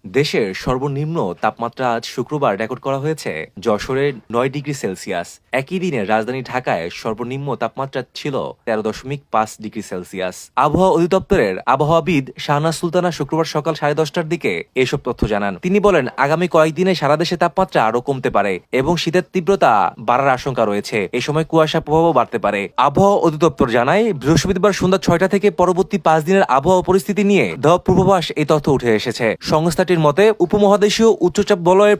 দেশের সর্বনিম্ন তাপমাত্রা আজ শুক্রবার রেকর্ড করা হয়েছে যশোরে 9 ডিগ্রি সেলসিয়াস। একই দিনে রাজধানী ঢাকায় সর্বনিম্ন তাপমাত্রা ছিল 13.5 ডিগ্রি সেলসিয়াস। আবহাওয়া অধিদপ্তরের আবহাওয়াবিদ শাহনাজ সুলতানা শুক্রবার সকাল 10:30টার দিকে এসব তথ্য জানান। তিনি বলেন, আগামী কয়েকদিনে সারা দেশে তাপমাত্রা আরো কমতে পারে এবং শীতের তীব্রতা বাড়ার আশঙ্কা রয়েছে। এ সময় কুয়াশা প্রভাবও বাড়তে পারে। আবহাওয়া অধিদপ্তর জানায়, বৃহস্পতিবার সন্ধ্যা 6টা থেকে পরবর্তী 5 দিনের আবহাওয়া পরিস্থিতি নিয়ে দেওয়া পূর্বাভাস এই তথ্য উঠে এসেছে। সংস্থাটির মতে উপমহাদেশীয় উচ্চচাপ বলয়ের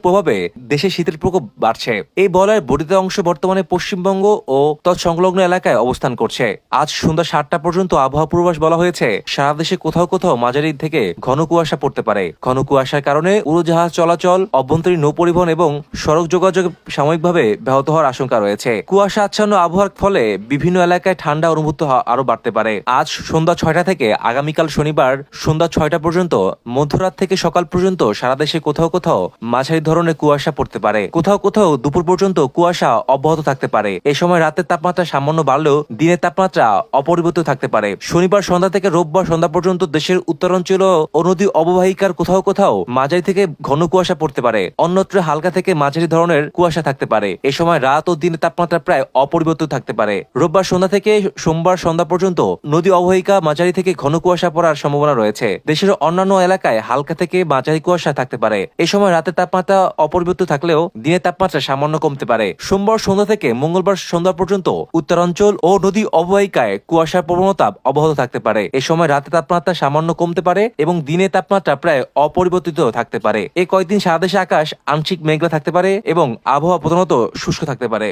দেশে শীতের প্রকোপ বাড়ছে। এই বলয়ের বর্ধিত অংশ বর্তমানে পশ্চিমবঙ্গ ও তৎসংলগ্ন এলাকায় অবস্থান করছে। আজ সন্ধ্যা 7টা পর্যন্ত আবহাওয়া পূর্বাভাস বলা হয়েছে, সারা দেশে কোথাও কোথাও মাঝারি থেকে ঘন কুয়াশা পড়তে পারে। ঘন কুয়াশার কারণে উড়োজাহাজ চলাচল, অভ্যন্তরীণ নৌ পরিবহন এবং সড়ক যোগাযোগ সাময়িকভাবে ব্যাহত হওয়ার আশঙ্কা রয়েছে। কুয়াশা আচ্ছন্ন আবহাওয়ার ফলে বিভিন্ন এলাকায় ঠান্ডা অনুভূত আরো বাড়তে পারে। আজ সন্ধ্যা 6টা থেকে আগামীকাল শনিবার সন্ধ্যা 6টা পর্যন্ত মধ্যরাত থেকে সকাল পর্যন্ত সারা দেশে কোথাও কোথাও মাঝারি ধরনের কুয়াশা পড়তে পারে। কোথাও কোথাও দুপুর পর্যন্ত কুয়াশা অব্যাহত থাকতে পারে। এ সময় রাতের তাপমাত্রা সামান্য বাড়লেও দিনের তাপমাত্রা অপরিবর্তিত থাকতে পারে। শনিবার সন্ধ্যা থেকে রোববার সন্ধ্যা পর্যন্ত দেশের উত্তরাঞ্চল ও নদী অববাহিকার কোথাও কোথাও মাঝারি থেকে ঘন কুয়াশা পড়তে পারে। অন্যত্র হালকা থেকে মাঝারি ধরনের কুয়াশা থাকতে পারে। এ সময় রাত ও দিনের তাপমাত্রা প্রায় অপরিবর্তিত থাকতে পারে। রোববার সন্ধ্যা থেকে সোমবার সন্ধ্যা পর্যন্ত নদী অববাহিকা মাঝারি থেকে ঘন কুয়াশা পড়ার সম্ভাবনা রয়েছে। দেশের অন্যান্য এলাকায় হালকা থেকে মাঝারি কুয়াশা থাকতে পারে। এই সময় রাতের তাপমাত্রা অপরিবর্তিত থাকলেও দিনের তাপমাত্রা সামান্য কমতে পারে। সোমবার সন্ধ্যা থেকে মঙ্গলবার সন্ধ্যা পর্যন্ত উত্তরাঞ্চল ও নদী অববাহিকায় কুয়াশার প্রবণতা অব্যাহত থাকতে পারে। এ সময় রাতের তাপমাত্রা সামান্য কমতে পারে এবং দিনের তাপমাত্রা প্রায় অপরিবর্তিত থাকতে পারে। এই কয়েকদিন সারা দেশে আকাশ আংশিক মেঘলা থাকতে পারে এবং আবহাওয়া প্রধানত শুষ্ক থাকতে পারে।